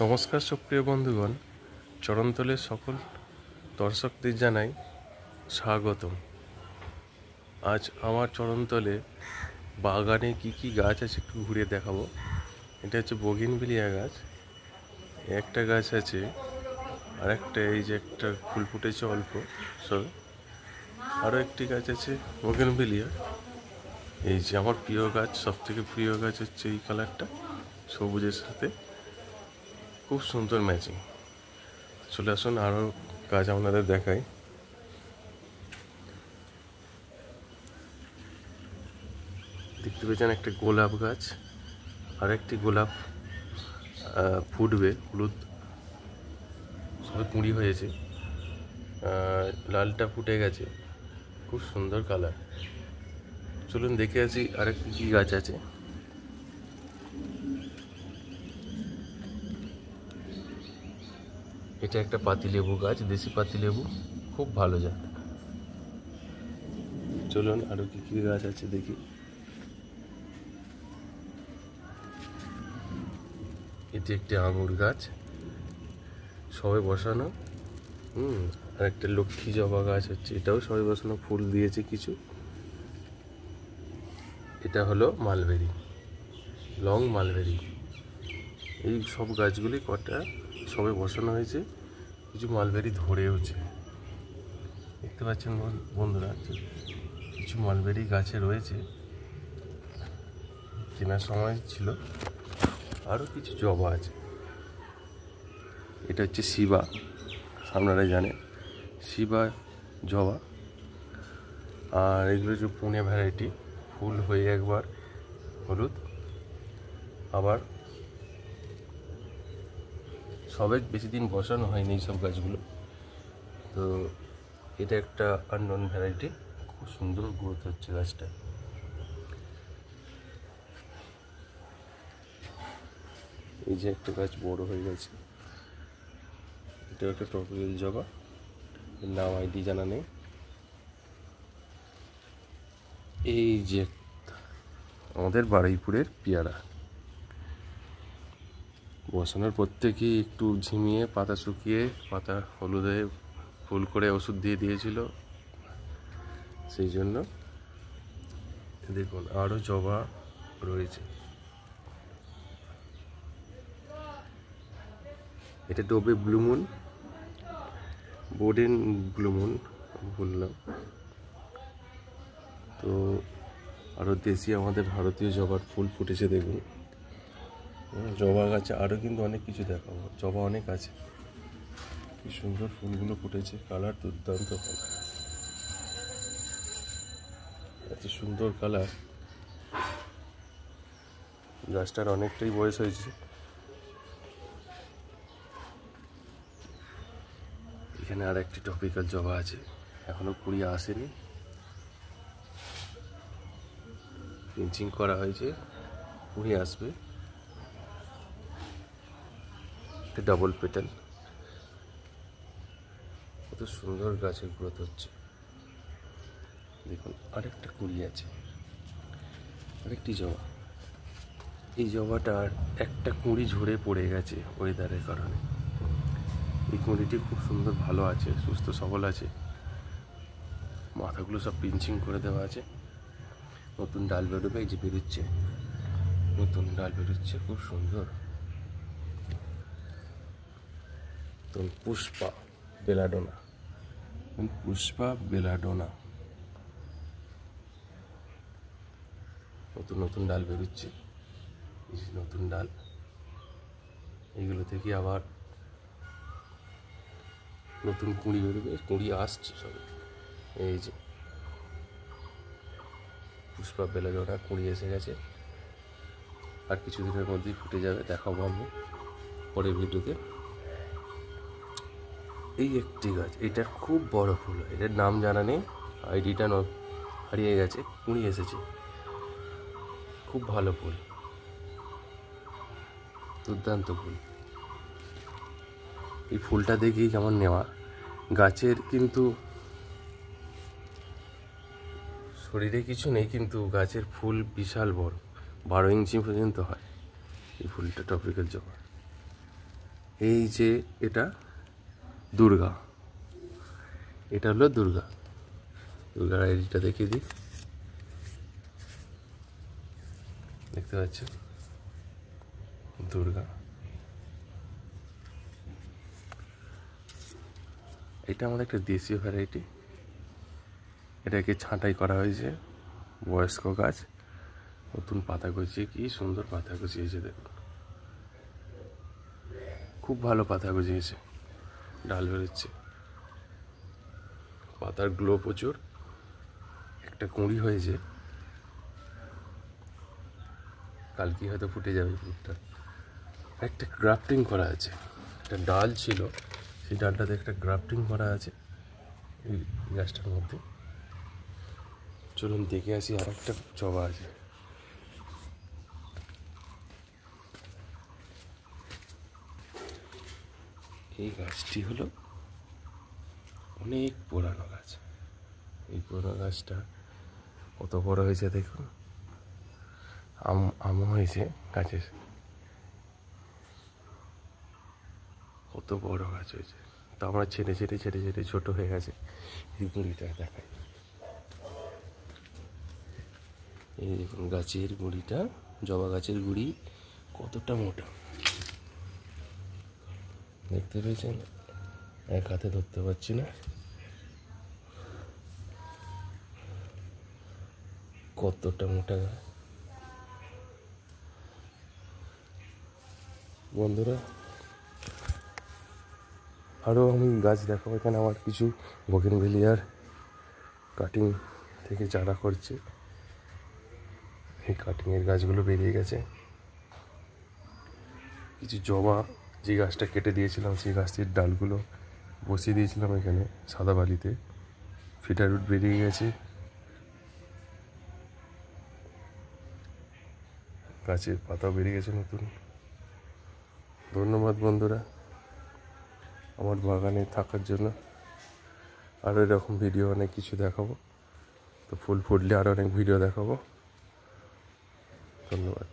নমস্কার সুপ্রিয় বন্ধুগণ, চরণতলের সকল দর্শকদের জানাই স্বাগতম। আজ আমার চরণতলে বাগানে কি কি গাছ আছে একটু ঘুরে দেখাবো। এটা হচ্ছে বোগেনভিলিয়া গাছ, একটা গাছ আছে, আর একটা এই যে একটা ফুল ফুটেছে অল্প সবে, আরও একটি গাছ আছে বোগেনভিলিয়া। এই যে আমার প্রিয় গাছ, সব থেকে প্রিয় গাছ হচ্ছে এই কালারটা, সবুজের সাথে খুব সুন্দর ম্যাচিং। চলে আসুন আরও গাছ আপনাদের দেখাই। দেখতে পেয়েছেন একটা গোলাপ গাছ, আর একটি গোলাপ ফুটবে, হলুদ সবে কুঁড়ি হয়েছে, লালটা ফুটে গেছে, খুব সুন্দর কালার। চলুন দেখে আসি আরেকটি কী গাছ আছে। এটা একটা পাতিলেবু গাছ, দেশি পাতিলেবু, খুব ভালো জাত। চলুন আরও কী কী গাছ আছে দেখি। এটি একটি আঙুর গাছ, সবে বসানো। আর একটা লক্ষ্মী জবা গাছ হচ্ছে, এটাও সবে বসানো, ফুল দিয়েছে কিছু। এটা হলো মালবেরি, লং মালবেরি। এই সব গাছগুলি কটা সবে বসানো হয়েছে, কিছু মালবেরি ধরেওছে। দেখতে পাচ্ছেন বন্ধুরা, কিছু মালবেরি গাছে রয়েছে, কেনার সময় ছিল। আরও কিছু জবা আছে। এটা হচ্ছে শিবা, আপনারা জানেন শিবা জবা। আর এগুলো হচ্ছে পুনে ভ্যারাইটি, ফুল হয়ে একবার হলুদ, আবার সবে বেশি দিন বসানো হয়নি এই সব গাছগুলো। তো এটা একটা আননোন ভ্যারাইটি, খুব সুন্দর গ্রোথ হচ্ছে গাছটা। এই যে একটা গাছ বড় হয়ে গেছে, এটা একটা ট্রপিক্যাল জবা, এর নাম আইডি জানা নেই। এই যে আমাদের বারুইপুরের পেয়ারা, বসানোর প্রত্যেকেই একটু ঝিমিয়ে, পাতা শুকিয়ে, পাতা হলুদে ফুল করে ওষুধ দিয়ে দিয়েছিল, সেই জন্য দেখুন আরও জবা রয়েছে। এটা ডোবে ব্লুমুন, বোডেন ব্লুমুন বললাম। তো আরও দেশি আমাদের ভারতীয় জবার ফুল ফুটেছে দেখুন। জবা গাছে আরও কিন্তু অনেক কিছু দেখাবো, জবা অনেক আছে, কি সুন্দর ফুলগুলো ফুটেছে, কালার দুর্দান্ত কালার, এত সুন্দর কালার। গাছটার অনেকটাই বয়স হয়েছে। এখানে আর একটি টপিক্যাল জবা আছে, এখনো কুড়ি আসেনি, পিঞ্চিং করা হয়েছে, কুড়ি আসবে। এটা ডাবল পেটাল, কত সুন্দর গাছের গ্রোথ হচ্ছে দেখুন। আরেকটা কুড়ি আছে, আরেকটি জবা। এই জবাটার একটা কুঁড়ি ঝরে পড়ে গেছে ওয়েদারের কারণে। এই কুঁড়িটি খুব সুন্দর ভালো আছে, সুস্থ সবল আছে, মাথাগুলো সব পিঞ্চিং করে দেওয়া আছে। নতুন ডাল বেরোবে, এই যে বেরোচ্ছে, নতুন ডাল বেরোচ্ছে, খুব সুন্দর। তো পুষ্পা বেলাডোনা, পুষ্পা বেলাডোনা, নতুন নতুন ডাল বেরোচ্ছে, এই যে নতুন ডাল, এইগুলো থেকে আবার নতুন কুঁড়ি বেরোবে, কুঁড়ি আসছে সবে। এই যে পুষ্পা বেলাডোনা কুঁড়ি এসে গেছে, আর কিছুদিনের মধ্যেই ফুটে যাবে, দেখাবো আমি পরের ভিডিওতে। এই একটি গাছ, এটার খুব বড় ফুল, এটার নাম জানা নেই, আইডিটা হারিয়ে গেছে, কুঁড়ি এসেছে, খুব ভালো ফুল, দুর্দান্ত ফুল। এই ফুলটা দেখেই কেমন নেওয়া। গাছের কিন্তু শরীরে কিছু নেই, কিন্তু গাছের ফুল বিশাল বড়, 12 ইঞ্চি পর্যন্ত হয় এই ফুলটা, টপিক্যাল জবা। এই যে এটা দুর্গা, এটা হলো দুর্গার আইডিটা দেখিয়ে দিই। দেখতে পাচ্ছেন দুর্গা, এটা আমাদের একটা দেশীয় ভ্যারাইটি। এটাকে ছাঁটাই করা হয়েছে, বয়স্ক গাছ, নতুন পাতা গজিয়ে, কি সুন্দর পাতা গজিয়েছে দেখুন, খুব ভালো পাতা গজিয়েছে, ডাল বেরোচ্ছে, পাতার গ্লো প্রচুর, একটা কুঁড়ি হয়েছে, কালকে হয়তো ফুটে যাবে ফুটটা। একটা গ্রাফটিং করা আছে, একটা ডাল ছিল, সেই ডালটাতে একটা গ্রাফটিং করা আছে এই গাছটার মধ্যে। চলুন দেখে আসি, আর একটা জবা আছে। এই গাছটি হলো অনেক পুরানো গাছ। এই পুরোনো গাছটা কত বড় হয়েছে দেখুন, আমও হয়েছে গাছের, কত বড় গাছ হয়েছে। তো আমরা ছেড়ে ছেড়ে ছেড়ে ছেড়ে ছোট হয়ে গেছে। এই গুঁড়িটা দেখাই, এই দেখুন গাছের গুঁড়িটা, জবা গাছের গুঁড়ি কতটা মোটা দেখতে পেয়েছেন, এক হাতে ধরতে পারছি না, কতটা মোটা গাছ। বন্ধুরা আরও আমি গাছ দেখাবো, এখানে আমার কিছু বোগেনভেলিয়ার কাটিং থেকে চারা করছে, এই কাটিংয়ের গাছগুলো বেরিয়ে গেছে। কিছু জবা, যে গাছটা কেটে দিয়েছিলাম সেই গাছটির ডালগুলো বসিয়ে দিয়েছিলাম এখানে সাদা বালিতে, ফিডার রুট বেরিয়ে গেছে, গাছের পাতাও বেরিয়ে গেছে নতুন। ধন্যবাদ বন্ধুরা আমার বাগানে থাকার জন্য। আরও এরকম ভিডিও অনেক কিছু দেখাবো, তো ফুল ফুটলে আরও অনেক ভিডিও দেখাবো। ধন্যবাদ।